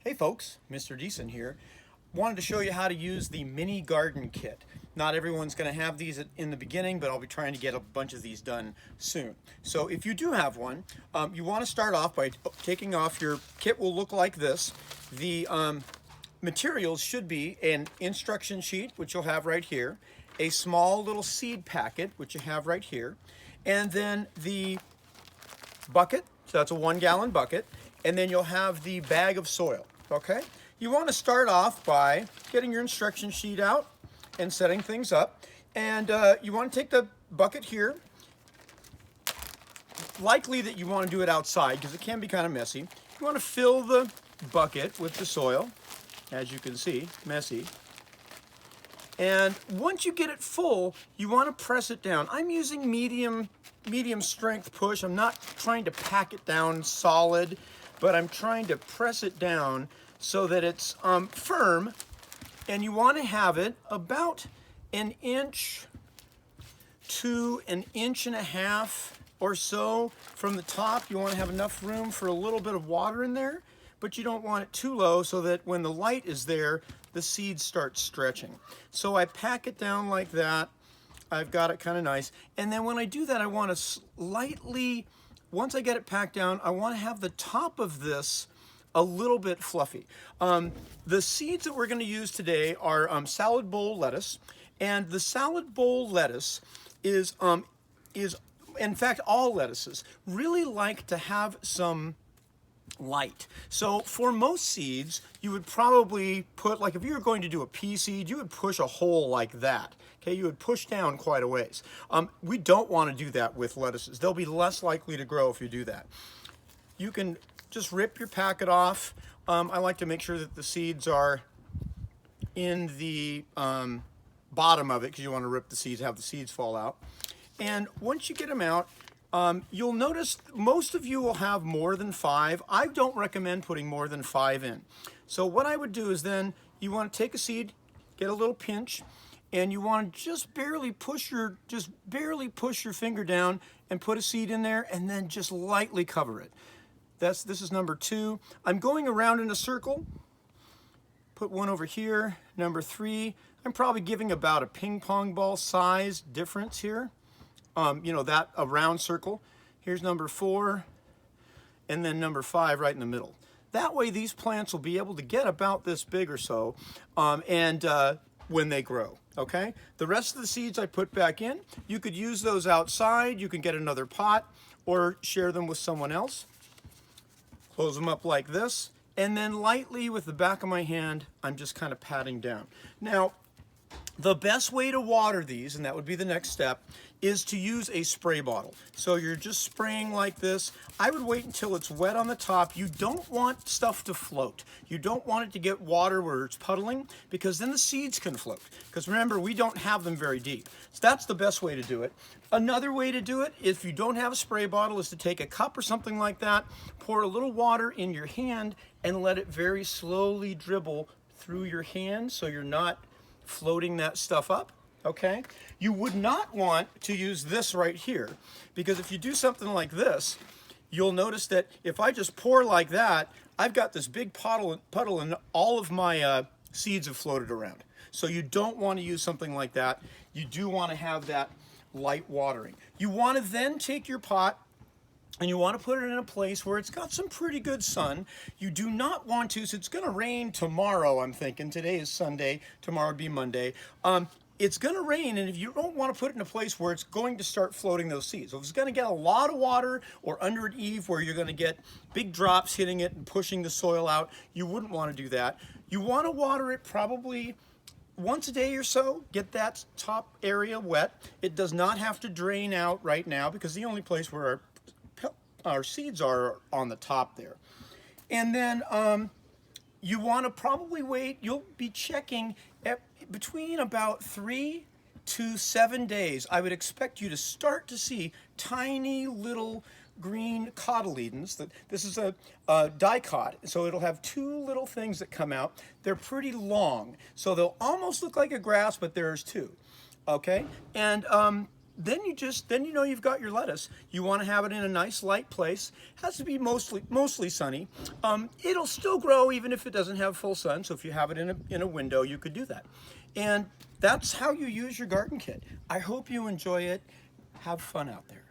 Hey folks, Mr. Decent here. Wanted to show you how to use the mini garden kit. Not everyone's going to have these in the beginning, but I'll be trying to get a bunch of these done soon. So if you do have one, you want to start off by taking off your kit. Will look like this. The materials should be an instruction sheet, which you'll have right here, a small little seed packet, which you have right here, and then the bucket, so that's a 1 gallon bucket, and then you'll have the bag of soil, okay? You want to start off by getting your instruction sheet out and setting things up, and you want to take the bucket here. Likely that you want to do it outside because it can be kind of messy. You want to fill the bucket with the soil, as you can see, messy. And once you get it full, you want to press it down. I'm using medium strength push. I'm not trying to pack it down solid, but I'm trying to press it down so that it's firm. And you want to have it about 1 inch to 1.5 inches or so from the top. You want to have enough room for a little bit of water in there, but you don't want it too low so that when the light is there, the seeds start stretching. So I pack it down like that. I've got it kind of nice. And then when I do that, I want to slightly, once I get it packed down, I want to have the top of this a little bit fluffy. The seeds that we're going to use today are salad bowl lettuce. And the salad bowl lettuce is, in fact, all lettuces really like to have some light. So for most seeds, you would probably put, like if you were going to do a pea seed, you would push a hole like that. Okay, you would push down quite a ways. We don't want to do that with lettuces. They'll be less likely to grow if you do that. You can just rip your packet off. I like to make sure that the seeds are in the bottom of it because you want to rip the seeds, have the seeds fall out. And once you get them out, you'll notice most of you will have more than 5. I don't recommend putting more than 5 in. So what I would do is then you want to take a seed, get a little pinch, and you want to just barely push your finger down and put a seed in there, and then just lightly cover it. This is number 2. I'm going around in a circle. Put one over here. Number 3. I'm probably giving about a ping pong ball size difference here. You know, that a round circle. Here's number 4, and then number 5 right in the middle. That way these plants will be able to get about this big or so, when they grow, okay? The rest of the seeds I put back in. You could use those outside. You can get another pot or share them with someone else. Close them up like this, and then lightly with the back of my hand, I'm just kind of patting down. Now, the best way to water these, and that would be the next step, is to use a spray bottle. So you're just spraying like this. I would wait until it's wet on the top. You don't want stuff to float. You don't want it to get water where it's puddling, because then the seeds can float. Because remember, we don't have them very deep. So that's the best way to do it. Another way to do it, if you don't have a spray bottle, is to take a cup or something like that, pour a little water in your hand, and let it very slowly dribble through your hand so you're not floating that stuff up. Okay, you would not want to use this right here, because if you do something like this, you'll notice that if I just pour like that, I've got this big puddle and all of my seeds have floated around. So you don't want to use something like that. You do want to have that light watering. You want to then take your pot and you want to put it in a place where it's got some pretty good sun. You do not want to, so it's going to rain tomorrow, I'm thinking. Today is Sunday, tomorrow would be Monday. It's going to rain, and if you don't want to put it in a place where it's going to start floating those seeds. So if it's going to get a lot of water, or under an eave where you're going to get big drops hitting it and pushing the soil out, you wouldn't want to do that. You want to water it probably once a day or so. Get that top area wet. It does not have to drain out right now, because the only place where our seeds are on the top there. And then you want to probably wait. You'll be checking between about 3 to 7 days. I would expect you to start to see tiny little green cotyledons. This is a dicot, so it'll have 2 little things that come out. They're pretty long, so they'll almost look like a grass, but there's 2. Okay, and then you know you've got your lettuce. You want to have it in a nice light place. It has to be mostly sunny. It'll still grow even if it doesn't have full sun. So if you have it in a window, you could do that. And that's how you use your garden kit. I hope you enjoy it. Have fun out there.